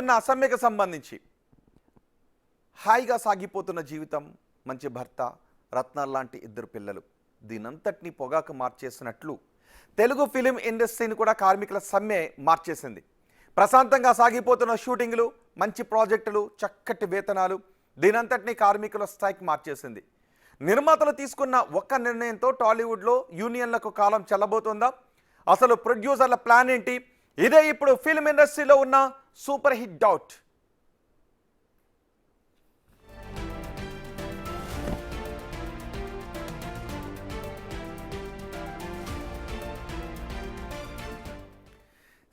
సమ్మెకు సంబంధించి హాయిగా సాగిపోతున్న జీవితం, మంచి భర్త, రత్నాలు లాంటి ఇద్దరు పిల్లలు, దీనంతటినీ పొగాకు మార్చేసినట్లు తెలుగు ఫిలిం ఇండస్ట్రీని కూడా కార్మికుల సమ్మె మార్చేసింది. ప్రశాంతంగా సాగిపోతున్న షూటింగ్లు, మంచి ప్రాజెక్టులు, చక్కటి వేతనాలు, దీనంతటినీ కార్మికుల స్ట్రైక్ మార్చేసింది. నిర్మాతలు తీసుకున్న ఒక్క నిర్ణయంతో టాలీవుడ్లో యూనియన్లకు కాలం చెల్లబోతుందా? అసలు ప్రొడ్యూసర్ల ప్లాన్ ఏంటి? ఇదే ఇప్పుడు ఫిల్మ్ ఇండస్ట్రీలో ఉన్న సూపర్ హిట్ డౌట్.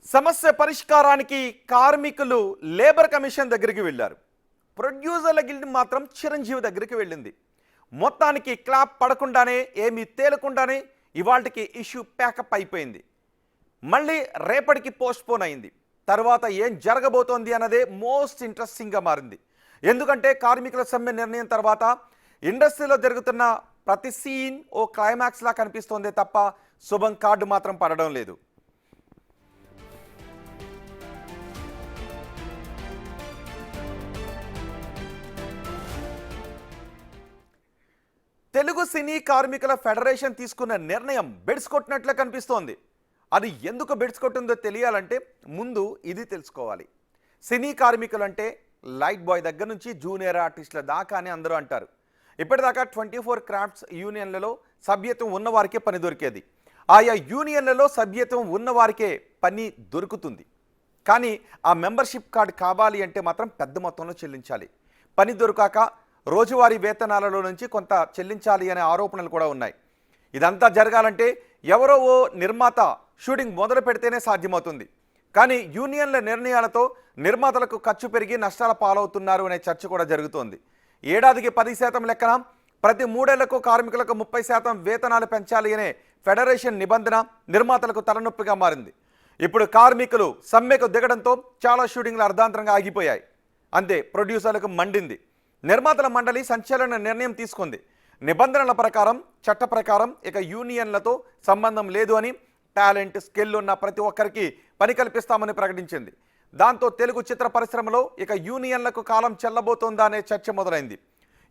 సమస్య పరిష్కారానికి కార్మికులు లేబర్ కమిషన్ దగ్గరికి వెళ్ళారు. ప్రొడ్యూసర్ల గిల్డ్ మాత్రం చిరంజీవి దగ్గరికి వెళ్ళింది. మొత్తానికి క్లాప్ పడకుండానే, ఏమీ తేలకుండానే ఇవాళకి ఇష్యూ ప్యాకప్ అయిపోయింది. మళ్ళీ రేపటికి పోస్ట్పోన్ అయింది. తర్వాత ఏం జరగబోతోంది అన్నదే మోస్ట్ ఇంట్రెస్టింగ్గా మారింది. ఎందుకంటే కార్మికుల సమ్మె నిర్ణయం తర్వాత ఇండస్ట్రీలో జరుగుతున్న ప్రతి సీన్ ఓ క్లైమాక్స్లా కనిపిస్తోందే తప్ప శుభం కార్డు మాత్రం పడడం లేదు. తెలుగు సినీ కార్మికుల ఫెడరేషన్ తీసుకున్న నిర్ణయం బెడ్స్ కొట్టినట్లే కనిపిస్తోంది. అది ఎందుకు బెడ్స్ కొట్టిందో తెలియాలంటే ముందు ఇది తెలుసుకోవాలి. సినీ కార్మికులు అంటే లైట్ బాయ్ దగ్గర నుంచి జూనియర్ ఆర్టిస్టుల దాకా అని అందరూ అంటారు. ఇప్పటిదాకా 24 క్రాఫ్ట్స్ యూనియన్లలో సభ్యత్వం ఉన్నవారికే పని దొరికేది. ఆయా యూనియన్లలో సభ్యత్వం ఉన్నవారికే పని దొరుకుతుంది. కానీ ఆ మెంబర్షిప్ కార్డు కావాలి అంటే మాత్రం పెద్ద మొత్తంలో చెల్లించాలి. పని దొరకాక రోజువారీ వేతనాలలో నుంచి కొంత చెల్లించాలి అనే ఆరోపణలు కూడా ఉన్నాయి. ఇదంతా జరగాలంటే ఎవరో ఓ నిర్మాత షూటింగ్ మొదలు పెడితేనే సాధ్యమవుతుంది. కానీ యూనియన్ల నిర్ణయాలతో నిర్మాతలకు ఖర్చు పెరిగి నష్టాల పాలవుతున్నారు అనే చర్చ కూడా జరుగుతోంది. ఏడాదికి 10% లెక్కన ప్రతి 3 ఏళ్లకు కార్మికులకు 30% వేతనాలు పెంచాలి అనే ఫెడరేషన్ నిబంధన నిర్మాతలకు తలనొప్పిగా మారింది. ఇప్పుడు కార్మికులు సమ్మెకు దిగడంతో చాలా షూటింగ్లు అర్ధాంతరంగా ఆగిపోయాయి. అంతే, ప్రొడ్యూసర్లకు మండింది. నిర్మాతల మండలి సంచలన నిర్ణయం తీసుకుంది. నిబంధనల ప్రకారం, చట్ట ప్రకారం ఇక యూనియన్లతో సంబంధం లేదు అని, టాలెంట్, స్కిల్ ఉన్న ప్రతి ఒక్కరికి పని కల్పిస్తామని ప్రకటించింది. దాంతో తెలుగు చిత్ర పరిశ్రమలో ఇక యూనియన్లకు కాలం చెల్లబోతోందా అనే చర్చ మొదలైంది.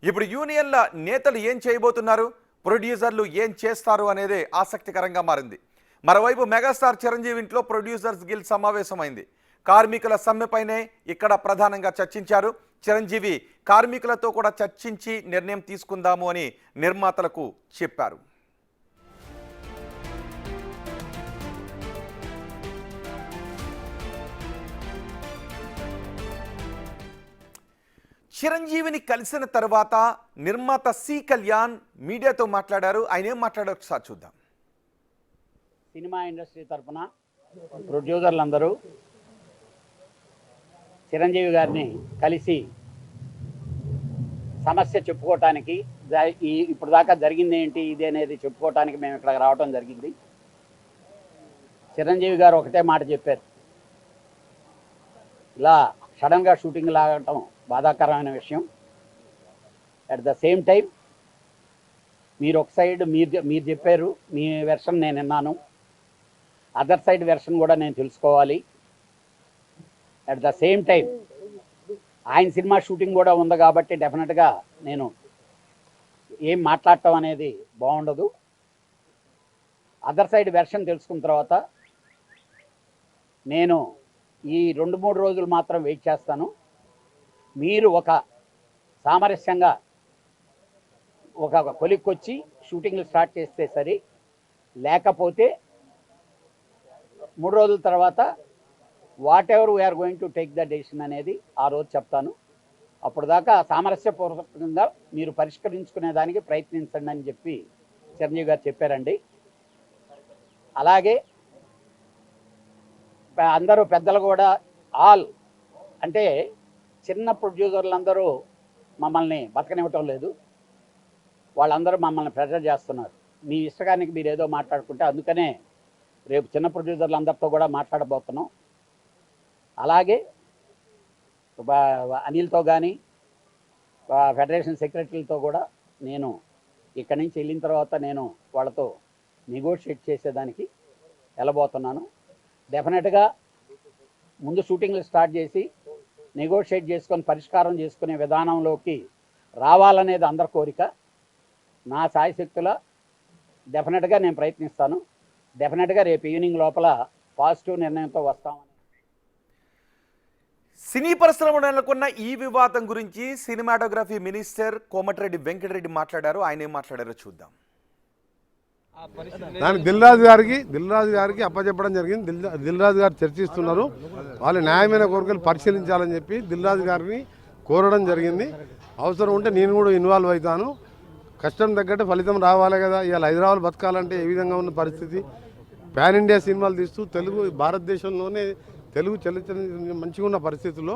ఇప్పుడు యూనియన్ల నేతలు ఏం చేయబోతున్నారు, ప్రొడ్యూసర్లు ఏం చేస్తారు అనేదే ఆసక్తికరంగా మారింది. మరోవైపు మెగాస్టార్ చిరంజీవి ఇంట్లో ప్రొడ్యూసర్స్ గిల్డ్ సమావేశమైంది. కార్మికుల సమ్మెపైనే ఇక్కడ ప్రధానంగా చర్చించారు. చిరంజీవి కార్మికులతో కూడా చర్చించి నిర్ణయం తీసుకుందాము అని నిర్మాతలకు చెప్పారు. చిరంజీవిని కలిసిన తర్వాత నిర్మాత సి కళ్యాణ్ మీడియాతో మాట్లాడారు. ఆయన ఏం మాట్లాడారు ఒకసారి చూద్దాం. సినిమా ఇండస్ట్రీ తరఫున ప్రొడ్యూసర్లందరూ చిరంజీవి గారిని కలిసి సమస్య చెప్పుకోవటానికి, ఇప్పుడు దాకా జరిగింది ఏంటి ఇది అనేది చెప్పుకోవటానికి మేము ఇక్కడ రావడం జరిగింది. చిరంజీవి గారు ఒకటే మాట చెప్పారు, ఇలా సడన్గా షూటింగ్ లాగటం బాధాకరమైన విషయం. అట్ ద సేమ్ టైం మీరు ఒక సైడ్ మీరు చెప్పారు, మీ వెర్షన్ నేను విన్నాను, అదర్ సైడ్ వెర్షన్ కూడా నేను తెలుసుకోవాలి. అట్ ద సేమ్ టైం ఆయన సినిమా షూటింగ్ కూడా ఉంది కాబట్టి డెఫినెట్గా నేను ఏం మాట్లాడటం అనేది బాగుండదు. అదర్ సైడ్ వెర్షన్ తెలుసుకున్న తర్వాత నేను ఈ 2-3 రోజులు మాత్రం వెయిట్ చేస్తాను. మీరు ఒక సామరస్యంగా ఒక కొలిక్కొచ్చి షూటింగ్లు స్టార్ట్ చేస్తే సరి, లేకపోతే 3 రోజుల తర్వాత whatever we are going to take the decision అనేది ఆ రోజు చెప్తాను. అప్పుడు దాకా సామరస్యపూర్వకంగా మీరు పరిష్కరించుకునే దానికి ప్రయత్నించండి అని చెప్పి చిరంజీవి గారు చెప్పారండి. అలాగే అందరూ పెద్దలు కూడా ఆల్ అంటే చిన్న ప్రొడ్యూసర్లందరూ మమ్మల్ని బతకనివ్వటం లేదు, వాళ్ళందరూ మమ్మల్ని ప్రెజర్ చేస్తున్నారు. మీ ఇష్టకానికి మీరు ఏదో మాట్లాడుకుంటే, అందుకనే రేపు చిన్న ప్రొడ్యూసర్లందరితో కూడా మాట్లాడబోతున్నాం. అలాగే అనిల్తో కానీ ఫెడరేషన్ సెక్రటరీలతో కూడా నేను ఇక్కడి నుంచి వెళ్ళిన తర్వాత నేను వాళ్ళతో నెగోషియేట్ చేసేదానికి వెళ్ళబోతున్నాను. డెఫినెట్గా ముందు షూటింగ్లు స్టార్ట్ చేసి నెగోషియేట్ చేసుకొని పరిష్కారం చేసుకునే విధానంలోకి రావాలనేది అందరి కోరిక. నా శాయశక్తుల డెఫినెట్గా నేను ప్రయత్నిస్తాను. డెఫినెట్గా రేపు ఈవినింగ్ లోపల పాజిటివ్ నిర్ణయంతో వస్తామని. సినీ పరిశ్రమలో నెలకొన్న ఈ వివాదం గురించి సినిమాటోగ్రఫీ మినిస్టర్ కోమటిరెడ్డి వెంకటరెడ్డి మాట్లాడారు. ఆయన ఏం మాట్లాడారో చూద్దాం. దానికి దిల్ రాజు గారికి అప్పచెప్పడం జరిగింది. దిల్ రాజు గారు చర్చిస్తున్నారు. వాళ్ళు న్యాయమైన కోరికలు పరిశీలించాలని చెప్పి దిల్ రాజు గారిని కోరడం జరిగింది. అవసరం ఉంటే నేను కూడా ఇన్వాల్వ్ అవుతాను. కష్టం తగ్గట్టు ఫలితం రావాలి కదా. ఇవాళ హైదరాబాద్ బతకాలంటే ఏ విధంగా ఉన్న పరిస్థితి. పాన్ ఇండియా సినిమాలు తీస్తూ భారతదేశంలోనే తెలుగు చలనచిత్రం మంచిగా ఉన్న పరిస్థితుల్లో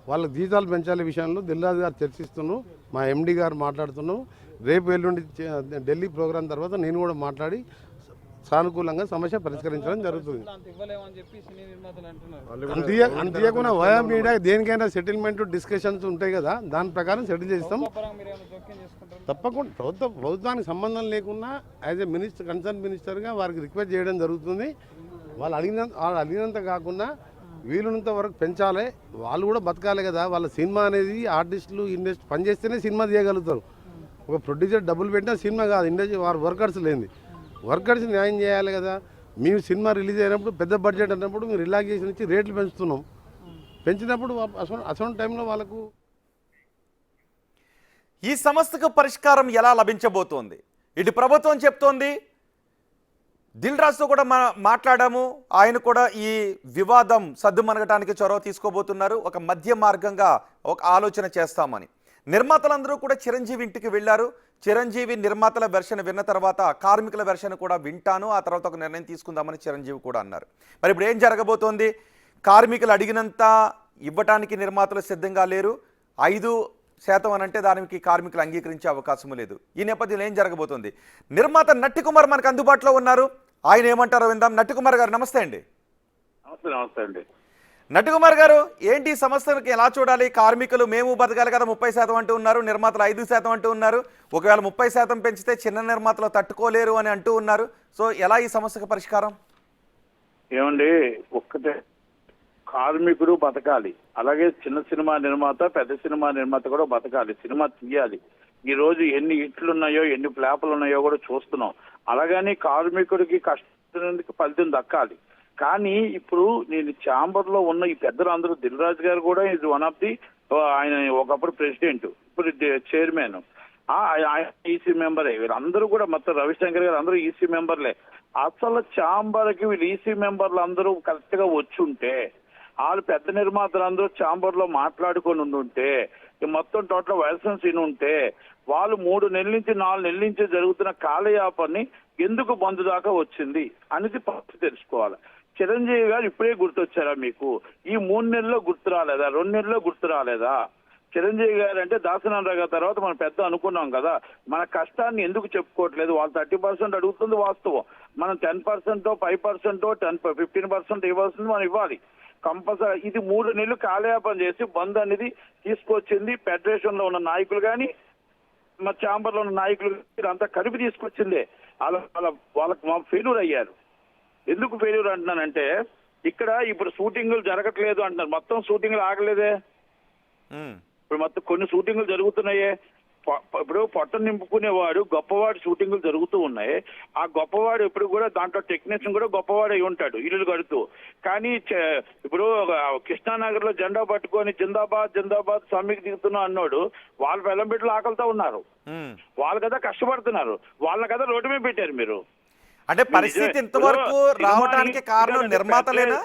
వాళ్ళ జీతాలు పెంచాలే విషయంలో దిల్ రాజు గారు చర్చిస్తున్నారు. మా ఎండి గారు మాట్లాడుతున్నాం. రేపు ఎల్లుండి ఢిల్లీ ప్రోగ్రాం తర్వాత నేను కూడా మాట్లాడి సానుకూలంగా సమస్య పరిష్కరించడం జరుగుతుంది. అంతేకాకుండా వయా మీడియా దేనికైనా సెటిల్మెంట్ డిస్కషన్స్ ఉంటాయి కదా, దాని ప్రకారం సెటిల్ చేస్తాం. తప్పకుండా ప్రభుత్వానికి సంబంధం లేకుండా యాజ్ ఎ మినిస్టర్, కన్సర్న్ మినిస్టర్గా వారికి రిక్వెస్ట్ చేయడం జరుగుతుంది. వాళ్ళు అడిగినంత కాకుండా వీలున్నంత వరకు పెంచాలి. వాళ్ళు కూడా బతకాలి కదా. వాళ్ళ సినిమా అనేది ఆర్టిస్టులు ఇండస్ట్రీ పనిచేస్తేనే సినిమా తీయగలుగుతారు. ఒక ప్రొడ్యూసర్ డబ్బులు పెట్టినా సినిమా కాదు. ఇండస్ట్రీ వారు వర్కర్స్ లేని వర్కర్స్ న్యాయం చేయాలి కదా. మేము సినిమా రిలీజ్ అయినప్పుడు పెద్ద బడ్జెట్ అన్నప్పుడు మేము రిలాక్సేషన్ ఇచ్చి రేట్లు పెంచుతున్నాం. పెంచినప్పుడు అసలు టైంలో వాళ్ళకు ఈ సమస్యకు పరిష్కారం ఎలా లభించబోతోంది? ఇటు ప్రభుత్వం చెప్తోంది, దిల్ రాజుతో కూడా మాట్లాడాము. ఆయన కూడా ఈ వివాదం సద్దుమనగటానికి చొరవ తీసుకోబోతున్నారు. ఒక మధ్య మార్గంగా ఒక ఆలోచన చేస్తామని. నిర్మాతలందరూ కూడా చిరంజీవి ఇంటికి వెళ్ళారు. చిరంజీవి నిర్మాతల వెర్షన్ విన్న తర్వాత కార్మికుల వెర్షన్ కూడా వింటాను, ఆ తర్వాత ఒక నిర్ణయం తీసుకుందామని చిరంజీవి కూడా అన్నారు. మరి ఇప్పుడు ఏం జరగబోతోంది? కార్మికులు అడిగినంత ఇవ్వటానికి నిర్మాతలు సిద్ధంగా లేరు. 5% అని అంటే దానికి కార్మికులు అంగీకరించే అవకాశం లేదు. ఈ నేపథ్యంలో ఏం జరగబోతోంది? నిర్మాత నట్టి కుమార్ మనకు అందుబాటులో ఉన్నారు. ఆయన ఏమంటారో విందాం. నట్టి కుమార్ గారు నమస్తే అండి. నమస్తే అండి. నట్టి కుమార్ గారు, ఏంటి సమస్యలకు ఎలా చూడాలి? కార్మికులు మేము బతకాలి కదా 30% అంటూ ఉన్నారు, నిర్మాతలు 5% అంటూ ఉన్నారు. ఒకవేళ 30% పెంచితే చిన్న నిర్మాతలు తట్టుకోలేరు అని అంటూ ఉన్నారు. సో ఎలా ఈ సమస్యకు పరిష్కారం? ఏమండి, ఒక్కటే కార్మికుడు బతకాలి, అలాగే చిన్న సినిమా నిర్మాత, పెద్ద సినిమా నిర్మాత కూడా బతకాలి, సినిమా తీయాలి. ఈ రోజు ఎన్ని ఇట్లు ఉన్నాయో, ఎన్ని ప్లాపులు ఉన్నాయో కూడా చూస్తున్నాం. అలాగని కార్మికుడికి కష్టానికి ఫలితం దక్కాలి. కానీ ఇప్పుడు నేను ఛాంబర్ లో ఉన్న ఈ పెద్దలు అందరూ, దిల్ రాజు గారు కూడా ఇది వన్ ఆఫ్ ది, ఆయన ఒకప్పుడు ప్రెసిడెంట్, ఇప్పుడు చైర్మన్, ఆయన ఈసీ మెంబరే. వీళ్ళందరూ కూడా మొత్తం రవిశంకర్ గారు అందరూ ఈసీ మెంబర్లే. అసలు ఛాంబర్ కి వీళ్ళు ఈసీ మెంబర్లు అందరూ కరెక్ట్ గా వచ్చి ఉంటే, వాళ్ళు పెద్ద నిర్మాతలు అందరూ ఛాంబర్ లో మాట్లాడుకొని ఉండుంటే, మొత్తం టోటల్ వెర్షన్స్ ఇన్ ఉంటే, వాళ్ళు 3 నెలల నుంచి 4 నెలల నుంచి జరుగుతున్న కాలయాపన్ని ఎందుకు బంద్ దాకా వచ్చింది అనేది పరిస్థితి తెలుసుకోవాలి. చిరంజీవి గారు ఇప్పుడే గుర్తొచ్చారా మీకు? ఈ 3 నెలల్లో గుర్తు రాలేదా? 2 నెలల్లో గుర్తు రాలేదా? చిరంజీవి గారు అంటే దాసనారాయణ గారి తర్వాత మనం పెద్ద అనుకున్నాం కదా. మన కష్టాన్ని ఎందుకు చెప్పుకోవట్లేదు? వాళ్ళు 30% అడుగుతుంది వాస్తవం. మనం 10%, 5%, 15% ఇవ్వాల్సింది మనం ఇవ్వాలి కంపల్సరీ. ఇది 3 నెలలు కాలయాపన చేసి బంద్ అనేది తీసుకొచ్చింది ఫెడరేషన్ లో ఉన్న నాయకులు కానీ, మా ఛాంబర్ లో ఉన్న నాయకులు అంతా కలిపి తీసుకొచ్చిందే. వాళ్ళకి మా ఫెయిల్యూర్ అయ్యారు. ఎందుకు ఫెయిల్యూర్ అంటున్నానంటే, ఇక్కడ ఇప్పుడు షూటింగ్లు జరగట్లేదు అంటున్నారు. మొత్తం షూటింగ్లు ఆగలేదే. ఇప్పుడు మొత్తం కొన్ని షూటింగ్లు జరుగుతున్నాయే. ఇప్పుడు పొట్ట నింపుకునేవాడు గొప్పవాడు షూటింగ్లు జరుగుతూ ఉన్నాయి. ఆ గొప్పవాడు ఎప్పుడు కూడా దాంట్లో టెక్నీషియన్ కూడా గొప్పవాడు అయి ఉంటాడు ఇల్లు కడుతూ. కానీ ఇప్పుడు కృష్ణానగర్ లో జెండా పట్టుకొని జిందాబాద్ జిందాబాద్ సమ్మెకి దిగుతున్నా అన్నాడు. వాళ్ళ బెల్లం బిడ్డలు ఆకలితో ఉన్నారు. వాళ్ళు కదా కష్టపడుతున్నారు. వాళ్ళ కదా రోడ్డు మీద పెట్టారు మీరు. అంటే పరిస్థితి ఇంతవరకు రావడానికి కారణం నిర్మాతలేనా?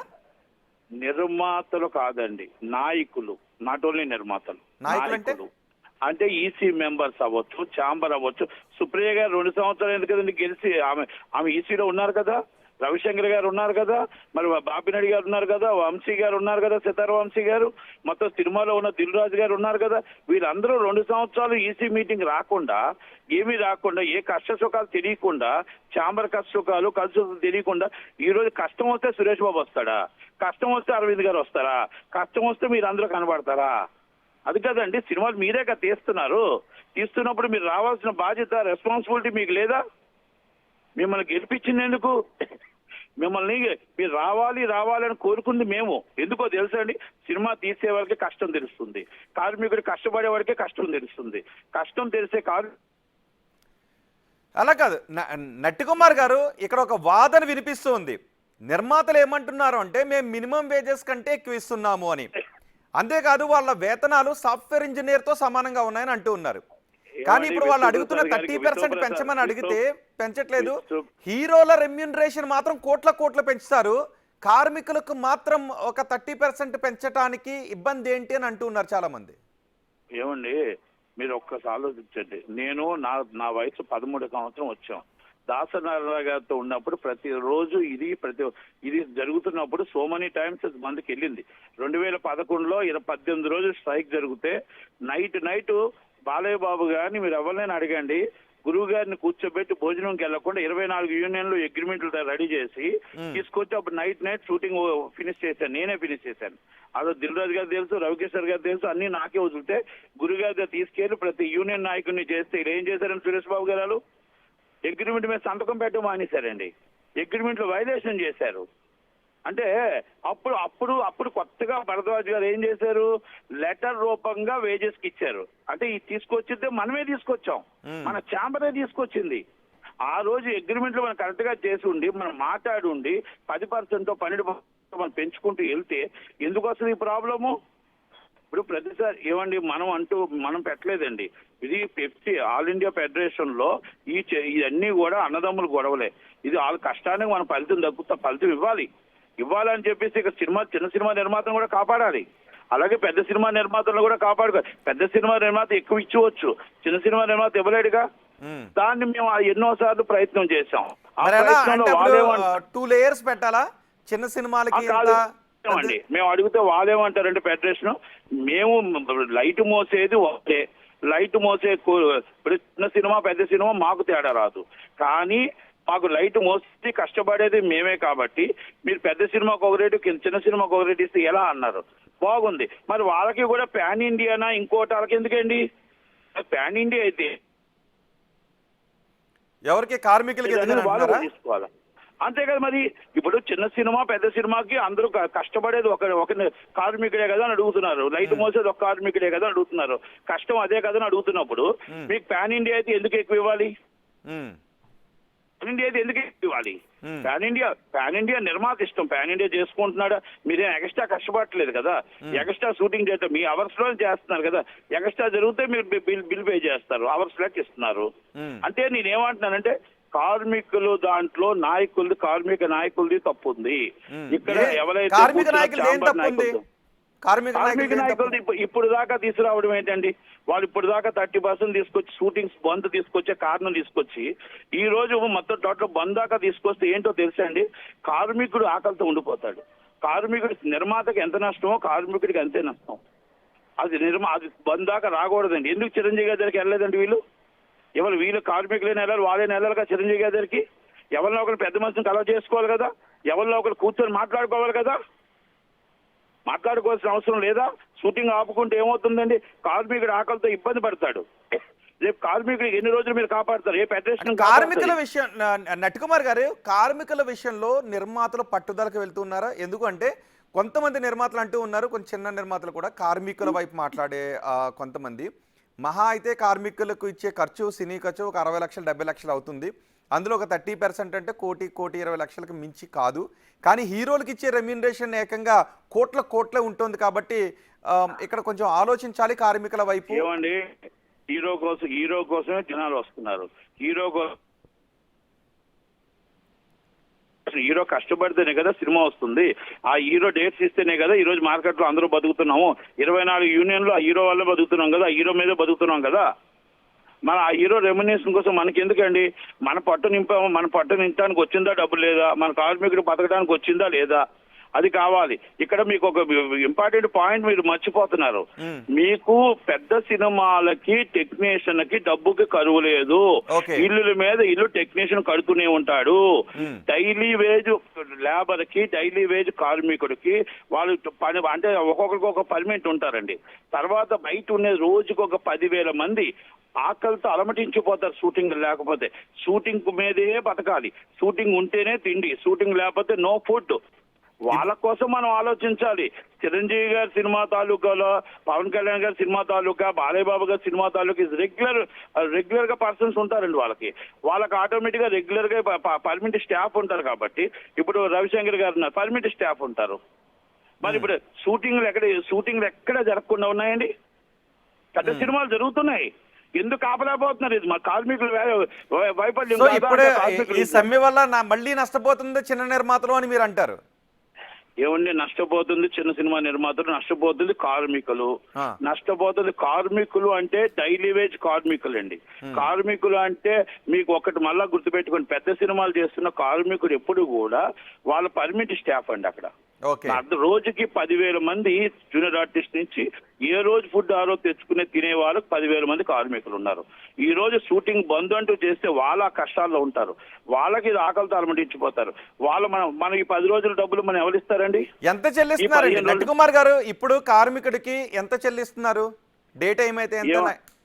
నిర్మాతలు కాదండి, నాయకులు. నాట్ ఓన్లీ నిర్మాతలు, నాయకులు అంటే ఈసీ మెంబర్స్ అవ్వచ్చు, ఛాంబర్ అవ్వచ్చు. సుప్రియ గారు 2 సంవత్సరాలు ఎందుకంటే గెలిచి ఆమె ఈసీలో ఉన్నారు కదా. రవిశంకర్ గారు ఉన్నారు కదా, మరి బాపినాయుడు గారు ఉన్నారు కదా, వంశీ గారు ఉన్నారు కదా, సితార వంశీ గారు, మొత్తం సినిమాలో ఉన్న దిల్ రాజు గారు ఉన్నారు కదా. వీళ్ళందరూ 2 సంవత్సరాలు ఈసీ మీటింగ్ రాకుండా, ఏమీ రాకుండా, ఏ కష్ట సుఖాలు తెలియకుండా, ఛాంబర్ కష్ట సుఖాలు కలిసి తెలియకుండా, ఈ రోజు కష్టం వస్తే సురేష్ బాబు వస్తాడా? కష్టం వస్తే అరవింద్ గారు వస్తారా? కష్టం వస్తే మీరు అందరూ కనబడతారా? అది కదండి, సినిమాలు మీరే కదా తీస్తున్నారు. తీస్తున్నప్పుడు మీరు రావాల్సిన బాధ్యత, రెస్పాన్సిబిలిటీ మీకు లేదా? మిమ్మల్ని గెలిపించింది ఎందుకు? మిమ్మల్ని మీరు రావాలని కోరుకుంది మేము. ఎందుకో తెలుసా అండి, సినిమా తీసే వాళ్ళకి కష్టం తెలుస్తుంది, కార్మికుడు కష్టపడే వాడికే కష్టం తెలుస్తుంది. కష్టం తెలిసే అలా కాదు నట్టి కుమార్ గారు, ఇక్కడ ఒక వాదన వినిపిస్తూ ఉంది. నిర్మాతలు ఏమంటున్నారు అంటే మేము మినిమం వేజెస్ కంటే ఎక్కువ ఇస్తున్నాము అని. అంతేకాదు వాళ్ళ వేతనాలు సాఫ్ట్వేర్ ఇంజనీర్ తో సమానంగా ఉన్నాయని అంటూ ఉన్నారు. కానీ ఇప్పుడు వాళ్ళు అడుగుతున్న 30% పెంచమని అడిగితే పెంచట్లేదు. హీరోల రెమ్యూనరేషన్ మాత్రం కోట్ల పెంచుతారు, కార్మికులకు మాత్రం ఒక 30% పెంచడానికి ఇబ్బంది ఏంటి అని అంటున్నారు చాలా మంది. ఏమండి, మీరు ఒక్కసారి ఆలోచించండి. నేను నా వయసు 13 సంవత్సరం వచ్చాం. దాసనారాయణ గారితో ఉన్నప్పుడు ప్రతిరోజు ఇది జరుగుతున్నప్పుడు సో మెనీ టైమ్స్ మందికి వెళ్ళింది. 2011లో 18 రోజులు స్ట్రైక్ జరిగితే నైట్ బాలయ్య బాబు గారిని మీరు ఎవరినైనా అడగండి, గురువు గారిని కూర్చోబెట్టి భోజనంకి వెళ్లకుండా 24 యూనియన్లు అగ్రిమెంట్లు రెడీ చేసి తీసుకొచ్చి అప్పుడు నైట్ షూటింగ్ ఫినిష్ చేశాను. నేనే ఫినిష్ చేశాను. అదో దిల్ రాజు గారు తెలుసు, రవికిషోర్ గారు తెలుసు, అన్ని నాకే వదిలితే గురుగారి తీసుకెళ్లి ప్రతి యూనియన్ నాయకుడిని చేస్తే ఏం చేశారని సురేష్ బాబు గారు అగ్రిమెంట్ మీద సంతకం పెట్టడం మానేశారండి. అగ్రిమెంట్లు వైలేషన్ చేశారు. అంటే అప్పుడు కొత్తగా భరద్వాజ్ గారు ఏం చేశారు, లెటర్ రూపంగా వేజెస్ కి ఇచ్చారు. అంటే ఇది తీసుకొచ్చితే మనమే తీసుకొచ్చాం, మన ఛాంబరే తీసుకొచ్చింది. ఆ రోజు అగ్రిమెంట్లు మనం కరెక్ట్ గా చేసి ఉండి మనం మాట్లాడి ఉండి 10% 12% మనం పెంచుకుంటూ వెళ్తే ఎందుకు వస్తుంది ఈ ప్రాబ్లము? ఇప్పుడు ప్రతిసారి ఏమండి మనం పెట్టలేదండి. ఇది పెప్సీ ఆల్ ఇండియా ఫెడరేషన్ లో ఇవన్నీ కూడా అన్నదమ్ముల గొడవలే. ఇది వాళ్ళ కష్టానికి మనం ఫలితం ఇవ్వాలని చెప్పేసి ఇక చిన్న సినిమా నిర్మాతను కూడా కాపాడాలి. అలాగే పెద్ద సినిమా నిర్మాతలను కూడా కాపాడుకోవాలి. పెద్ద సినిమా నిర్మాత ఎక్కువ ఇచ్చుకోవచ్చు, చిన్న సినిమా నిర్మాత ఇవ్వలేడుగా. దాన్ని మేము ఎన్నోసార్లు ప్రయత్నం చేశాం. 2 లేయర్స్ పెట్టాలా చిన్న సినిమాలకి? అండి మేము అడిగితే వాళ్ళేమంటారంటే ఫెడరేషన్, మేము లైట్ మోసేది ఒకటే, లైట్ మోసే చిన్న సినిమా పెద్ద సినిమా మాకు తేడా రాదు, కానీ మాకు లైట్ మోసి కష్టపడేది మేమే కాబట్టి మీరు పెద్ద సినిమాకి ఒక రేటు చిన్న సినిమాకి ఒక రేటు ఇస్తే ఎలా అన్నారు. బాగుంది, మరి వాళ్ళకి కూడా పాన్ ఇండియానా ఇంకోటి వాళ్ళకి ఎందుకండి? పాన్ ఇండియా అయితే ఎవరికి కార్మికులకి తీసుకోవాలి అంతే కదా. మరి ఇప్పుడు చిన్న సినిమా పెద్ద సినిమాకి అందరూ కష్టపడేది ఒక కార్మికుడే కదా అని అడుగుతున్నారు, లైట్ మోసేది ఒక కార్మికుడే కదా అని అడుగుతున్నారు, కష్టం అదే కదా అని అడుగుతున్నప్పుడు మీకు పాన్ ఇండియా అయితే ఎందుకు ఎక్కువ ఇవ్వాలి? పాన్ ఇండియా అయితే ఎందుకు ఎక్కువ ఇవ్వాలి? పాన్ ఇండియా నిర్మాత ఇష్టం, పాన్ ఇండియా చేసుకుంటున్నాడా, మీరేం ఎక్స్ట్రా కష్టపడట్లేదు కదా, ఎక్స్ట్రా షూటింగ్ చేయటం మీ అవర్స్ లో చేస్తున్నారు కదా, ఎక్స్ట్రా జరిగితే మీరు బిల్ పే చేస్తారు, అవర్స్ లెక్క ఇస్తున్నారు. అంటే నేనేమంటున్నానంటే కార్మికులు దాంట్లో కార్మిక నాయకులది తప్పు ఉంది. ఇక్కడ ఎవరైతే కార్మిక నాయకులది ఇప్పుడు దాకా తీసుకురావడం ఏంటండి, వాళ్ళు ఇప్పుడు దాకా 30% తీసుకొచ్చి షూటింగ్స్ బంద్ తీసుకొచ్చే కారణం తీసుకొచ్చి ఈ రోజు మొత్తం టోటల్ బంద్ దాకా తీసుకొస్తే ఏంటో తెలుసా అండి, కార్మికుడు ఆకలితో ఉండిపోతాడు. కార్మికుడు నిర్మాతకి ఎంత నష్టమో కార్మికుడికి అంతే నష్టం. అది బంద్ దాకా రాకూడదండి. ఎందుకు చిరంజీవి గారి దగ్గరికి వెళ్ళలేదండి వీళ్ళు కార్మికులైన వెళ్ళాలి, వాళ్ళైనా వెళ్ళాలిగా చిరంజీవి గారి దగ్గరికి. ఎవరినో ఒకరు పెద్ద మనిషిని కలవ చేసుకోవాలి కదా, ఎవరినో ఒకరు కూర్చొని మాట్లాడుకోవాలి కదా, మాట్లాడుకోవాల్సిన అవసరం లేదా? షూటింగ్ ఆపుకుంటే ఏమవుతుందండి, కార్మికుడు ఆకలితో ఇబ్బంది పడతాడు. రేపు కార్మికుడు ఎన్ని రోజులు మీరు కాపాడతారు? ఏ ఫెడరేషన్ కార్మికుల విషయం నట్టికుమార్ గారు, కార్మికుల విషయంలో నిర్మాతలు పట్టుదలకు వెళ్తున్నారా? ఎందుకంటే కొంతమంది నిర్మాతలు అంటూ ఉన్నారు, కొంచెం చిన్న నిర్మాతలు కూడా కార్మికుల వైపు మాట్లాడే కొంతమంది, మహా అయితే కార్మికులకు ఇచ్చే ఖర్చు సినీ ఖర్చు ఒక 60 లక్షలు 70 లక్షలు అవుతుంది, అందులో ఒక 30% అంటే 1,20 లక్షలకు మించి కాదు, కానీ హీరోలకు ఇచ్చే రెమ్యూనరేషన్ ఏకంగా కోట్ల ఉంటుంది. కాబట్టి ఇక్కడ కొంచెం ఆలోచించాలి కార్మికుల వైపు. ఏమండి, హీరో కోసమే జనాలు వస్తున్నారు. హీరో కష్టపడితేనే కదా సినిమా వస్తుంది. ఆ హీరో డేట్స్ ఇస్తేనే కదా ఈ రోజు మార్కెట్ లో అందరూ బతుకుతున్నాము. 24 యూనియన్లు ఆ హీరో వల్ల బతుకుతున్నాం కదా, ఆ హీరో మీదే బతుకుతున్నాం కదా. మన ఆ హీరో రెమ్యునరేషన్ కోసం మనకి ఎందుకండి? మన పట్టు నింపడానికి వచ్చిందా డబ్బు లేదా? మన కార్మికుడు బతకడానికి వచ్చిందా లేదా? అది కావాలి. ఇక్కడ మీకు ఒక ఇంపార్టెంట్ పాయింట్ మీరు మర్చిపోతున్నారు. మీకు పెద్ద సినిమాలకి టెక్నీషియన్ కి డబ్బుకి కరువు లేదు. ఇల్లుల మీద ఇల్లు టెక్నీషియన్ కడుతూనే ఉంటాడు. డైలీ వేజ్ లేబర్ కి, డైలీ వేజ్ కార్మికుడికి వాళ్ళు పని అంటే ఒక్కొక్కరికి ఒక పర్మిట్ ఉంటారండి. తర్వాత బయట ఉండేది రోజుకి ఒక 10,000 మంది ఆకలితో అలమటించిపోతారు షూటింగ్ లేకపోతే. షూటింగ్ మీదే బతకాలి, షూటింగ్ ఉంటేనే తిండి, షూటింగ్ లేకపోతే నో ఫుడ్. వాళ్ళ కోసం మనం ఆలోచించాలి. చిరంజీవి గారి సినిమా తాలూకాలో, పవన్ కళ్యాణ్ గారి సినిమా తాలూకా, బాలయ్య బాబు గారి సినిమా తాలూకా రెగ్యులర్ గా పర్సన్స్ ఉంటారండి. వాళ్ళకి ఆటోమేటిక్ గా రెగ్యులర్ గా పర్మిట్ స్టాఫ్ ఉంటారు. కాబట్టి ఇప్పుడు రవిశంకర్ గారు ఉన్నారు, పర్మిట్ స్టాఫ్ ఉంటారు. మరి ఇప్పుడు షూటింగ్లు ఎక్కడ జరగకుండా ఉన్నాయండి? పెద్ద సినిమాలు జరుగుతున్నాయి, ఎందుకు ఆపలేకపోతున్నారు? ఇది మా కార్మికుల వైఫల్యం. సో ఇప్పుడు ఈ సమ్మె వల్ల మళ్ళీ నష్టపోతుంది చిన్న నిర్మాతలు అని మీరు అంటారు? ఏమండి, నష్టపోతుంది చిన్న సినిమా నిర్మాతలు, నష్టపోతుంది కార్మికులు. నష్టపోతుంది కార్మికులు అంటే డైలీ వేజ్ కార్మికులు అండి. కార్మికులు అంటే మీకు ఒకటి మళ్ళా గుర్తుపెట్టుకోండి, పెద్ద సినిమాలు చేస్తున్న కార్మికుడు ఎప్పుడు కూడా వాళ్ళ పర్మిట్ స్టాఫ్ అండి. అక్కడ రోజుకి 10,000 మంది జూనియర్ ఆర్టిస్ట్ నుంచి ఏ రోజు ఫుడ్ ఆ రోజు తెచ్చుకునే తినే వాళ్ళకి 10,000 మంది కార్మికులు ఉన్నారు. ఈ రోజు షూటింగ్ బంద్ అంటూ చేస్తే వాళ్ళ కష్టాల్లో ఉంటారు, వాళ్ళకి ఆకలితో అలమటించిపోతారు. మనకి 10 రోజుల డబ్బులు మనం ఎవరిస్తారండి? ఎంత చెల్లిస్తున్నారు నట్ కుమార్ గారు? ఇప్పుడు కార్మికుడికి ఎంత చెల్లిస్తున్నారు? డే టైం అయితే ఎంత,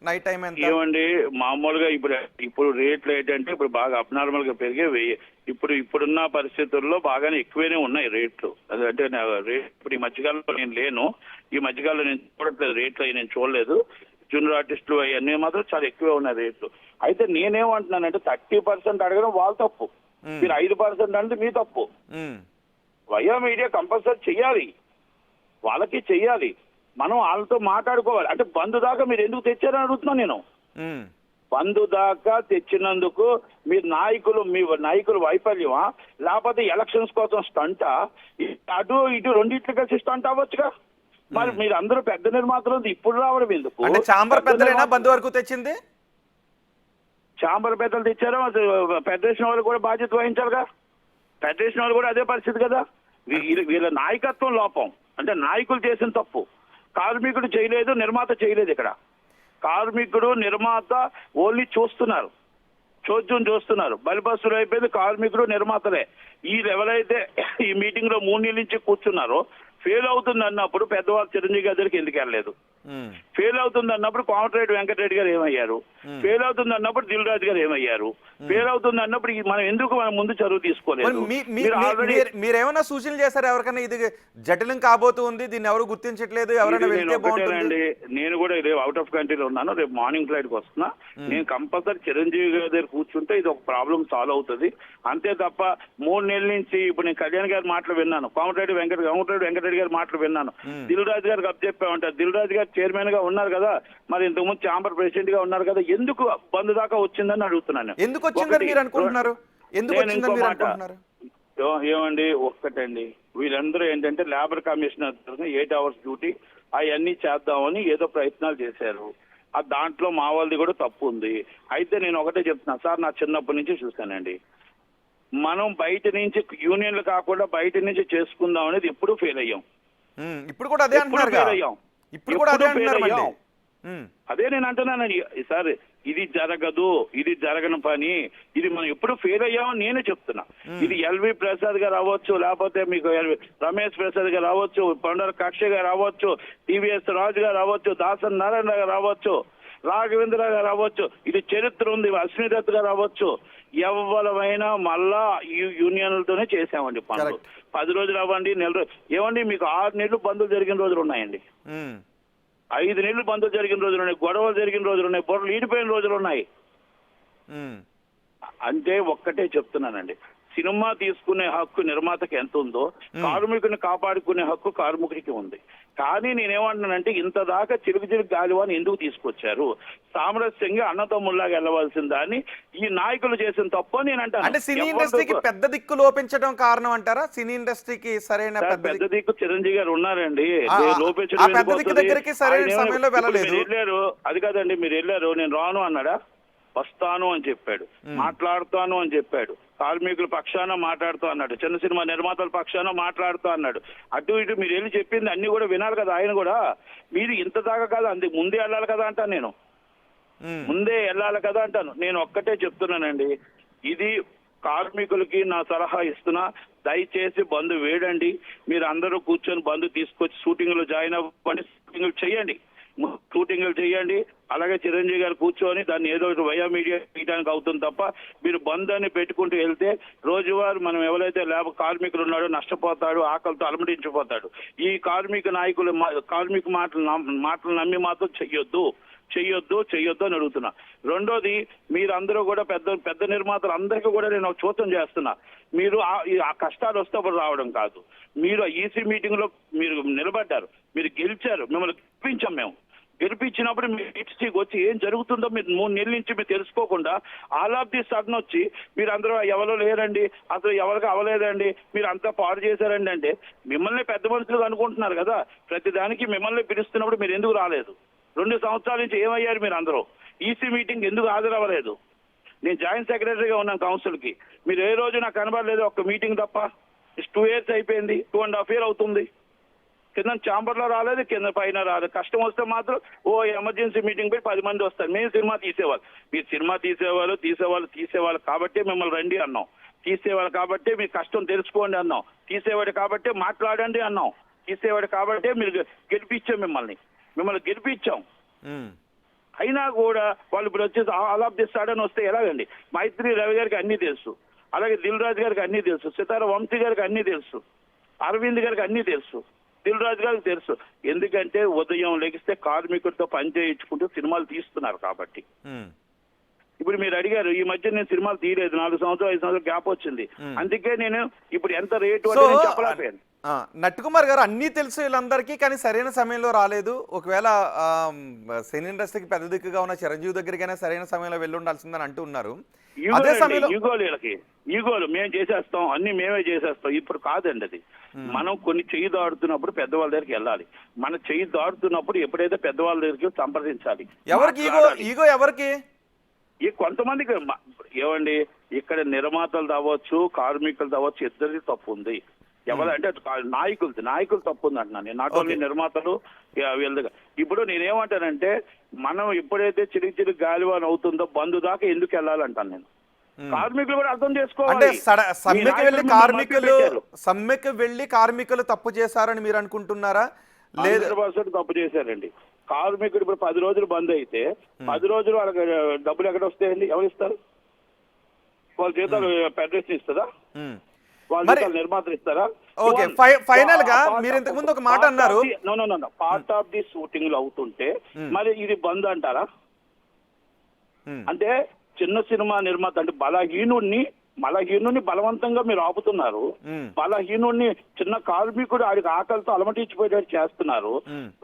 నైట్ టైం ఎంత? ఏమండి, మామూలుగా ఇప్పుడు రేట్లు ఏంటంటే ఇప్పుడు బాగా అబ్నార్మల్ గా పెరిగే. ఇప్పుడున్న పరిస్థితుల్లో బాగానే ఎక్కువనే ఉన్నాయి రేట్లు. అంటే ఇప్పుడు ఈ మధ్యకాలంలో నేను లేను, ఈ మధ్యకాలంలో నేను చూడట్లేదు రేట్లు, అవి నేను చూడలేదు. జూనియర్ ఆర్టిస్టులు అవన్నీ మాత్రం చాలా ఎక్కువే ఉన్నాయి రేట్లు. అయితే నేనేమంటున్నానంటే 30% అడగడం వాళ్ళ తప్పు, మీరు 5% అంటే మీ తప్పు. వయో మీడియా కంపల్సరీ చెయ్యాలి, వాళ్ళకి చెయ్యాలి. మనం వాళ్ళతో మాట్లాడుకోవాలి. అంటే బంధు దాకా మీరు ఎందుకు తెచ్చారని అడుగుతున్నాను నేను. బంధు దాకా తెచ్చినందుకు మీ నాయకులు వైఫల్యమా, లేకపోతే ఎలక్షన్స్ కోసం స్టంటా? అటు ఇటు రెండిట్లు కలిసి స్టంట్ అవ్వచ్చుగా. మరి మీరు అందరూ పెద్ద నిర్మాతలు ఇప్పుడు రావడం ఎందుకు? అంటే చాంబర్ పెద్దలైనా బంధు వరకు తెచ్చింది? చాంబర్ పెద్దలు తెచ్చారో ఫెడరేషన్ వాళ్ళు కూడా బాధ్యత వహించాలిగా. ఫెడరేషన్ వాళ్ళు కూడా అదే పరిస్థితి కదా. వీళ్ళ నాయకత్వం లోపం, అంటే నాయకులు చేసిన తప్పు. కార్మికుడు చేయలేదు, నిర్మాత చేయలేదు. ఇక్కడ కార్మికుడు నిర్మాత ఓన్లీ చూస్తున్నారు, చోద్యం చూస్తున్నారు. బలిపస్తులు అయిపోయింది కార్మికుడు నిర్మాతలే. ఎవరైతే ఈ మీటింగ్ లో 3 నెలల నుంచి కూర్చున్నారో, ఫెయిల్ అవుతుంది అన్నప్పుడు పెద్దవాళ్ళు చిరంజీవి గారి దగ్గరికి ఎందుకు వెళ్ళలేదు? ఫెయిల్ అవుతుంది అన్నప్పుడు కోమటిరెడ్డి వెంకటరెడ్డి గారు ఏమయ్యారు? ఫెయిల్ అవుతుంది అన్నప్పుడు దిల్ రాజు గారు ఏమయ్యారు? ఫెయిల్ అవుతుంది అన్నప్పుడు మనం ముందు చదువు తీసుకోలేదు. మీరేమైనా సూచనలు చేశారు ఎవరికైనా? ఇది జటిలం కాబోతుంది, దీన్ని ఎవరు గుర్తించట్లేదు, ఎవరైనా వెళ్తే బాగుంటుంది? నేను కూడా రేపు అవుట్ ఆఫ్ కంట్రీలో ఉన్నాను, రేపు మార్నింగ్ ఫ్లైట్ కి వస్తున్నా. నేను కంపల్సరీ చిరంజీవి గారి దగ్గర కూర్చుంటే ఇది ఒక ప్రాబ్లం సాల్వ్ అవుతుంది. అంతే తప్ప 3 నెలల నుంచి ఇప్పుడు నేను కళ్యాణ్ గారి మాటలు విన్నాను, కోమటిరెడ్డి వెంకటరెడ్డి గారి మాటలు విన్నాను. దిల్ రాజు గారికి అప్పచెప్పామంటారు. దిల్ రాజు గారు చైర్మన్ గా ఉన్నారు కదా, మరి ఇంతకుముందు ఛాంబర్ ప్రెసిడెంట్ గా ఉన్నారు కదా, ఎందుకు బంద్ దాకా వచ్చిందని అడుగుతున్నాను. ఎందుకు వచ్చిందని మీరు అనుకుంటున్నారు? ఏమండి, ఒక్కటండి, వీళ్ళందరూ ఏంటంటే లేబర్ కమిషనర్ 8 అవర్స్ డ్యూటీ అవన్నీ చేద్దామని ఏదో ప్రయత్నాలు చేశారు. దాంట్లో మా వాళ్ళది కూడా తప్పు ఉంది. అయితే నేను ఒకటే చెప్తున్నా సార్, నా చిన్నప్పటి నుంచి చూశానండి, మనం బయట నుంచి యూనియన్లు కాకుండా బయట నుంచి చేసుకుందాం అనేది ఎప్పుడు ఫెయిల్ అయ్యాం. ఇప్పుడు కూడా అదే అంటున్నారు. అదే నేను అంటున్నాను సార్, ఇది జరగదు, ఇది జరగని పని, ఇది మనం ఎప్పుడు ఫెయిల్ అయ్యామని నేనే చెప్తున్నా. ఇది ఎల్వి ప్రసాద్ గారు అవ్వచ్చు, లేకపోతే మీకు రమేష్ ప్రసాద్ గారు అవ్వచ్చు, పండర కక్ష గారు అవ్వచ్చు, టీవీఎస్ రాజు గారు అవ్వచ్చు, దాసన్ నారాయణ గారు అవ్వచ్చు, రాఘవేంద్ర గారు అవ్వచ్చు, ఇది చరిత్ర ఉంది, అశ్వినిదత్ గారు అవ్వచ్చు, ఎవరైనా మళ్ళా యూనియన్లతోనే చేసామండి పనులు. 10 రోజులు అవ్వండి, నెల రోజులు ఏమండి, మీకు 6 నెలలు బంధులు జరిగిన రోజులు ఉన్నాయండి, 5 నెలలు బంధులు జరిగిన రోజులు ఉన్నాయి, గొడవలు జరిగిన రోజులు ఉన్నాయి, బొర్రలు ఈడిపోయిన రోజులు ఉన్నాయి. అంటే ఒక్కటే చెప్తున్నానండి, సినిమా తీసుకునే హక్కు నిర్మాతకి ఎంత ఉందో కార్మికుని కాపాడుకునే హక్కు కార్మికుడికి ఉంది. కానీ నేనేమంటున్నానంటే, ఇంత దాకా చిరుగు గాలివాని ఎందుకు తీసుకొచ్చారు? సామరస్యంగా అన్నతమ్ముల్లాగా వెళ్ళవలసిన దాన్ని ఈ నాయకులు చేసిన తప్పు నేను అంటాను. అంటే సినీ ఇండస్ట్రీకి పెద్ద దిక్కు లోపించడం కారణం అంటారా? సినీ ఇండస్ట్రీకి సరైన పెద్ద దిక్కు చిరంజీవి గారు ఉన్నారండి, వెళ్ళారు. అది కాదండి, మీరు వెళ్ళారు, నేను రాను అన్నాడా? వస్తాను అని చెప్పాడు, మాట్లాడుతాను అని చెప్పాడు, కార్మికుల పక్షాన మాట్లాడుతూ అన్నాడు, చిన్న సినిమా నిర్మాతల పక్షాన మాట్లాడుతూ అన్నాడు. అటు ఇటు మీరు వెళ్ళి చెప్పింది అన్ని కూడా వినాలి కదా ఆయన కూడా. మీరు ఇంత దాకా కాదు, అందుకు ముందే వెళ్ళాలి కదా అంటాను నేను, ముందే వెళ్ళాలి కదా అంటాను నేను. ఒక్కటే చెప్తున్నానండి, ఇది కార్మికులకి నా సలహా ఇస్తున్నా, దయచేసి బంద్ వేడండి. మీరు అందరూ కూర్చొని బంద్ తీసుకొచ్చి షూటింగ్లో జాయిన్ అవ్వండి, షూటింగ్లు చేయండి, షూటింగ్లు చేయండి. అలాగే చిరంజీవి గారు కూర్చొని దాన్ని ఏదో ఒకటి వయా మీడియా తీయడానికి అవుతుంది తప్ప మీరు బంద్ అని పెట్టుకుంటూ వెళ్తే రోజువారు మనం ఎవరైతే కార్మికులు ఉన్నాడో నష్టపోతాడు, ఆకలితో అలమటించిపోతాడు. ఈ కార్మిక నాయకులు కార్మిక మాటలు నమ్మి మాత్రం చెయ్యొద్దు అని అడుగుతున్నా. రెండోది, మీరందరూ కూడా పెద్ద నిర్మాతలు అందరికీ కూడా నేను ఒక సూచన చేస్తున్నా, మీరు ఆ కష్టాలు వస్తే అప్పుడు రావడం కాదు. మీరు ఈసీ మీటింగ్ లో మీరు నిలబడ్డారు, మీరు గెలిచారు, మిమ్మల్ని గెలిపించాం మేము. గెలిపించినప్పుడు మీరు ఈసీకి వచ్చి ఏం జరుగుతుందో మీరు 3 నెలల నుంచి మీరు తెలుసుకోకుండా ఆల్ ఆఫ్ ది సడన్ వచ్చి మీరు అందరూ ఎవరో లేరండి, అసలు ఎవరికి అవ్వలేదండి, మీరు అంతా పాడు చేశారండి అంటే మిమ్మల్ని పెద్ద మనుషులు అనుకుంటున్నారు కదా. ప్రతి దానికి మిమ్మల్ని పిలుస్తున్నప్పుడు మీరు ఎందుకు రాలేదు? 2 సంవత్సరాల నుంచి ఏమయ్యారు మీరు అందరూ? ఈసీ మీటింగ్ ఎందుకు హాజరవ్వలేదు? నేను జాయింట్ సెక్రటరీగా ఉన్నాను కౌన్సిల్కి, మీరు ఏ రోజు నాకు కనబడలేదు ఒక్క మీటింగ్ తప్ప. 2 years అయిపోయింది, 2.5 years అవుతుంది. కింద ఛాంబర్లో రాలేదు, కింద పైన రాలేదు. కష్టం వస్తే మాత్రం ఎమర్జెన్సీ మీటింగ్ పోయి 10 మంది వస్తారు. మేము సినిమా తీసేవాళ్ళు, మీరు సినిమా తీసేవాళ్ళు కాబట్టి మిమ్మల్ని రండి అన్నాం, తీసేవాళ్ళు కాబట్టి మీ కష్టం తెలుసుకోండి అన్నాం, తీసేవాడు కాబట్టి మాట్లాడండి అన్నాం, తీసేవాడు కాబట్టి మీరు గెలిపించాం, మిమ్మల్ని గెలిపించాం. అయినా కూడా వాళ్ళు ఇప్పుడు వచ్చేసి ఆల్ ఆఫ్ ది సడన్ వస్తే ఎలాగండి? మైత్రి రవి గారికి అన్నీ తెలుసు, అలాగే దిల్ రాజు గారికి అన్నీ తెలుసు, సితార వంశీ గారికి అన్నీ తెలుసు, అరవింద్ గారికి అన్నీ తెలుసు, దిల్ రాజు గారికి తెలుసు. ఎందుకంటే ఉదయం లెగిస్తే కార్మికుడితో పని చేయించుకుంటూ సినిమాలు తీస్తున్నారు కాబట్టి. ఇప్పుడు మీరు అడిగారు, ఈ మధ్య నేను సినిమాలు తీయలేదు, 4 సంవత్సరాలు 5 సంవత్సరాలు గ్యాప్ వచ్చింది, అందుకే నేను ఇప్పుడు ఎంత రేటు అంటే నేను చెప్పలేకపోయాను. నట్టుకుమార్ గారు, అన్నీ తెలుసు వీళ్ళందరికీ, కానీ సరైన సమయంలో రాలేదు. ఒకవేళ సినీ ఇండస్ట్రీకి పెద్ద దిక్కుగా ఉన్న చిరంజీవి దగ్గరికైనా సరైన సమయంలో వెళ్ళి ఉండాల్సిందని అంటూ ఉన్నారు. అదే సమయంలో ఈగోలు మేము చేసేస్తాం, అన్ని మేమే చేసేస్తాం. ఇప్పుడు కాదండి అది. మనం కొన్ని చెయ్యి దాడుతున్నప్పుడు పెద్దవాళ్ళ దగ్గరికి వెళ్ళాలి. మన చెయ్యి దాడుతున్నప్పుడు ఎప్పుడైతే పెద్దవాళ్ళ దగ్గరికి సంప్రదించాలి. ఎవరికి ఈగో ఎవరికి? ఈ కొంతమందికి ఏమండి, ఇక్కడ నిర్మాతలు అవ్వచ్చు, కార్మికులు అవ్వచ్చు, ఇద్దరిది తప్పు ఉంది. ఎవరంటే నాయకులు తప్పు ఉంది అంటున్నాను నేను, నాట్ ఓన్లీ నిర్మాతలు వీళ్ళ. ఇప్పుడు నేనేమంటానంటే, మనం ఎప్పుడైతే చిరుగు గాలివాన్ అవుతుందో బంధు దాకా ఎందుకు వెళ్ళాలంటాను నేను. కార్మికులు కూడా అర్థం చేసుకోవాలి. సమ్మెకి వెళ్ళి కార్మికులు తప్పు చేశారని మీరు అనుకుంటున్నారా? 100% తప్పు చేశారండి. కార్మికుడు ఇప్పుడు 10 రోజులు బంద్ అయితే 10 రోజులు వాళ్ళకి డబ్బులు ఎక్కడ వస్తాయండి? ఎవరు ఇస్తారు? వాళ్ళ జీతాలు ఫెడరేషన్ ఇస్తుందా? వాళ్ళ జీతాలు నిర్మాతలు ఇస్తారా? ఫైనల్ గా మీరు ఇంతకు ముందు ఒక మాట అన్నారు, పార్ట్ ఆఫ్ ది షూటింగ్ అవుతుంటే మరి ఇది బంద్ అంటారా? అంటే చిన్న సినిమా నిర్మాత అంటే బలహీనుడిని బలవంతంగా మీరు ఆపుతున్నారు. బలహీనుడిని, చిన్న కార్మికుడు ఆడికి ఆకలితో అలమటించిపోయేటట్టు చేస్తున్నారు.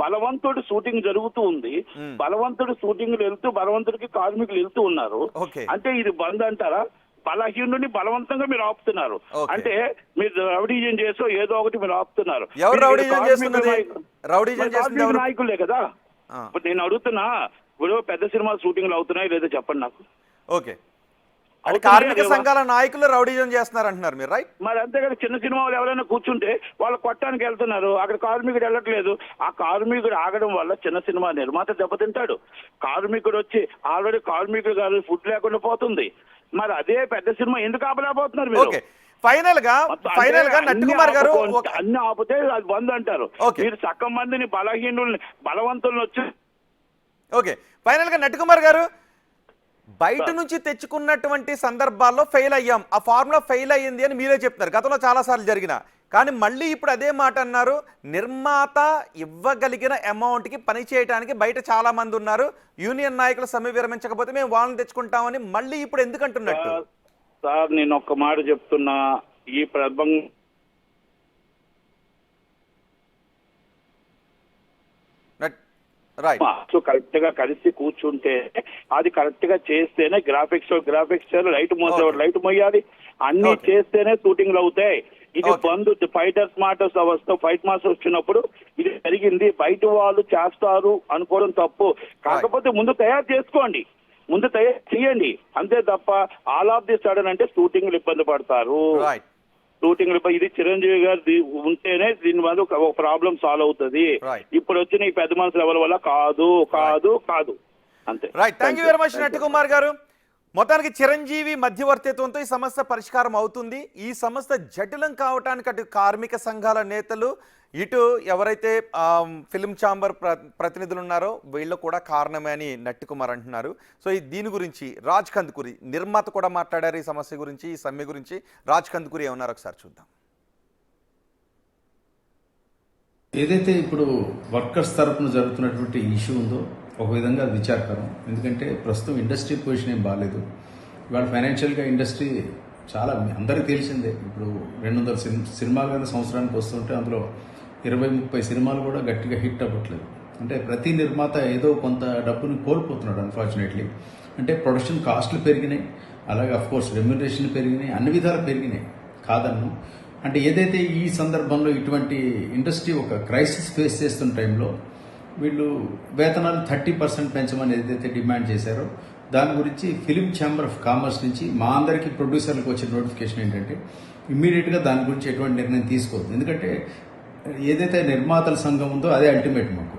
బలవంతుడు షూటింగ్ జరుగుతూ ఉంది, బలవంతుడు షూటింగ్ వెళ్తూ బలవంతుడికి కార్మికులు వెళ్తూ ఉన్నారు. అంటే ఇది బంద్ అంటారా? బలహీనుడిని బలవంతంగా మీరు ఆపుతున్నారు. అంటే మీరు రౌడీజం చేసో ఏదో ఒకటి మీరు ఆపుతున్నారు. నాయకులే కదా. ఇప్పుడు నేను అడుగుతున్నా, ఇప్పుడు పెద్ద సినిమా షూటింగ్లు అవుతున్నాయి లేదో చెప్పండి నాకు. ఓకే, అది కార్మిక సంఘాల నాయకులు రౌడీజం చేస్తున్నారు అంటున్నారు మీరు, రైట్? మరి అంతేకాదు, చిన్న సినిమాలు ఎవరైనా కూర్చుంటే వాళ్ళు కొట్టడానికి వెళ్తున్నారు, అక్కడ కార్మికుడు వెళ్ళట్లేదు. ఆ కార్మికుడు ఆగడం వల్ల చిన్న సినిమా నిర్మాత దెబ్బతింటాడు. కార్మికుడు వచ్చి ఆల్రెడీ కార్మికుడు గారు ఫుడ్ లేకుండా పోతుంది. మరి అదే పెద్ద సినిమా ఎందుకు ఆపలేకపోతున్నారు మీరు? ఫైనల్ గా నట్టుకుమార్ గారు, అన్ని ఆపితే అది బంద్ అంటారు. మీరు సగం మందిని బలహీనుల్ని బలవంతులను వచ్చి. ఓకే, ఫైనల్ గా నట్టుకుమార్ గారు, బయట నుంచి తెచ్చుకున్నటువంటి సందర్భాల్లో ఫెయిల్ అయ్యాం, ఆ ఫార్ములా ఫెయిల్ అయ్యింది అని మీరే చెప్తున్నారు. గతంలో చాలా సార్లు జరిగిన, కానీ మళ్ళీ ఇప్పుడు అదే మాట అన్నారు. నిర్మాత ఇవ్వగలిగిన అమౌంట్కి పని చేయడానికి బయట చాలా మంది ఉన్నారు, యూనియన్ నాయకులు సమ్మె విరమించకపోతే మేము వాళ్ళని తెచ్చుకుంటామని మళ్ళీ ఇప్పుడు ఎందుకు అంటున్నట్టు? సార్, నేను ఒక్క మాట చెప్తున్నా, ఈ కరెక్ట్ గా కలిసి కూర్చుంటే, అది కరెక్ట్ గా చేస్తేనే గ్రాఫిక్స్ లైట్ మోసేవాడు లైట్ మోయాలి, అన్ని చేస్తేనే షూటింగ్లు అవుతాయి. ఇది బంద్ ఫైటర్స్ మాటర్స్ అవస్థ ఫైట్ మాస్టర్ వచ్చినప్పుడు ఇది జరిగింది. బయట వాళ్ళు చేస్తారు అనుకోవడం తప్పు. కాకపోతే ముందు తయారు చేసుకోండి. ముందు తయారు చేయండి, అంతే తప్ప ఆల్ ఆఫ్ ది సడన్ అంటే షూటింగ్లు ఇబ్బంది పడతారు. రైట్ షూటింగ్లు ఇది చిరంజీవి గారు ఉంటేనే దీని మీద ఒక ప్రాబ్లం సాల్వ్ అవుతుంది. Right. ఇప్పుడు వచ్చిన ఈ పెద్ద మనుషుల ఎవరి వల్ల కాదు కాదు కాదు అంతే. Right, thank you very much Natti Kumar గారు. మొత్తానికి చిరంజీవి మధ్యవర్తిత్వంతో ఈ సమస్య పరిష్కారం అవుతుంది. ఈ సమస్య జటిలం కావటానికి అటు కార్మిక సంఘాల నేతలు, ఇటు ఎవరైతే ఫిల్మ్ ఛాంబర్ ప్రతినిధులు ఉన్నారో వీళ్ళు కూడా కారణమే అని నట్టికుమార్ అంటున్నారు. సో దీని గురించి రాజ్ కందుకూరి నిర్మాత కూడా మాట్లాడారు ఈ సమస్య గురించి, ఈ సమ్మె గురించి. రాజ్ కందుకూరి ఏమన్నారు ఒకసారి చూద్దాం. ఏదైతే ఇప్పుడు వర్కర్స్ తరపున జరుగుతున్నటువంటి ఇష్యూ ఉందో ఒక విధంగా అది విచారకరం. ఎందుకంటే ప్రస్తుతం ఇండస్ట్రీ పొజిషన్ ఏం బాగాలేదు. ఇవాళ ఫైనాన్షియల్గా ఇండస్ట్రీ చాలా అందరికీ తెలిసిందే. ఇప్పుడు 200 సినిమాలు కదా సంవత్సరానికి వస్తుంటే అందులో 20-30 సినిమాలు కూడా గట్టిగా హిట్ అవ్వట్లేదు. అంటే ప్రతి నిర్మాత ఏదో కొంత డబ్బుని కోల్పోతున్నాడు అన్ఫార్చునేట్లీ. అంటే ప్రొడక్షన్ కాస్ట్లు పెరిగినాయి, అలాగే అఫ్కోర్స్ రెమ్యునరేషన్ పెరిగినాయి, అన్ని విధాలు పెరిగినాయి కాదన్ను. అంటే ఏదైతే ఈ సందర్భంలో ఇటువంటి ఇండస్ట్రీ ఒక క్రైసిస్ ఫేస్ చేస్తున్న టైంలో వీళ్ళు వేతనాలు 30% పెంచమని ఏదైతే డిమాండ్ చేశారో దాని గురించి ఫిలిం ఛాంబర్ ఆఫ్ కామర్స్ నుంచి మా అందరికీ ప్రొడ్యూసర్లకు వచ్చిన నోటిఫికేషన్ ఏంటంటే ఇమ్మీడియట్గా దాని గురించి ఎటువంటి నిర్ణయం తీసుకోవద్దు. ఎందుకంటే ఏదైతే నిర్మాతల సంఘం ఉందో అదే అల్టిమేట్ మాకు.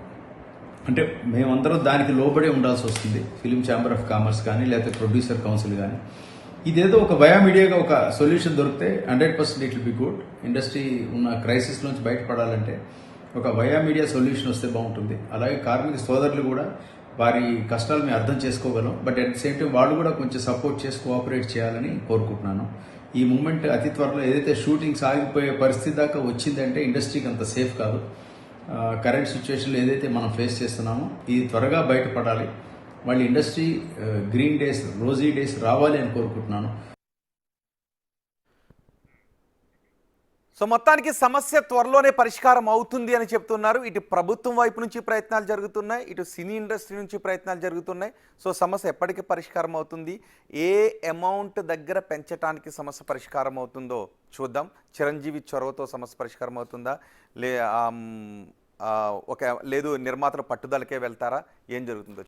అంటే మేమందరం దానికి లోబడే ఉండాల్సి వస్తుంది, ఫిలిం ఛాంబర్ ఆఫ్ కామర్స్ కానీ లేకపోతే ప్రొడ్యూసర్ కౌన్సిల్ కానీ. ఇదేదో ఒక వయా మీడియాగా ఒక సొల్యూషన్ దొరికితే 100% it will be good. Industry ఉన్న క్రైసిస్ నుంచి బయటపడాలంటే ఒక వయా మీడియా సొల్యూషన్ వస్తే బాగుంటుంది. అలాగే కార్మిక సోదరులు కూడా వారి కష్టాలను అర్థం చేసుకోగలం. But at the same time వాళ్ళు కూడా కొంచెం సపోర్ట్ చేసి కోఆపరేట్ చేయాలని కోరుకుంటున్నాను. ఈ మూమెంట్ అతి త్వరలో ఏదైతే షూటింగ్స్ ఆగిపోయే పరిస్థితి దాకా వచ్చిందంటే ఇండస్ట్రీకి అంత సేఫ్ కాదు. కరెంట్ సిచ్యువేషన్లో ఏదైతే మనం ఫేస్ చేస్తున్నామో ఇది త్వరగా బయటపడాలి. వాళ్ళ industry green days, rosy days రావాలి అని కోరుకుంటున్నాను. సో మొత్తానికి సమస్య త్వరలోనే పరిష్కారం అవుతుంది అని చెప్తున్నారు. ఇటు ప్రభుత్వం వైపు నుంచి ప్రయత్నాలు జరుగుతున్నాయి, ఇటు సినీ ఇండస్ట్రీ నుంచి ప్రయత్నాలు జరుగుతున్నాయి. సో సమస్య ఎప్పటికీ పరిష్కారం అవుతుంది. ఏ అమౌంట్ దగ్గర పెంచడానికి సమస్య పరిష్కారం అవుతుందో చూద్దాం. చిరంజీవి చొరవతో సమస్య పరిష్కారం అవుతుందా, లేదు నిర్మాతలు పట్టుదలకే వెళ్తారా, ఏం జరుగుతుందో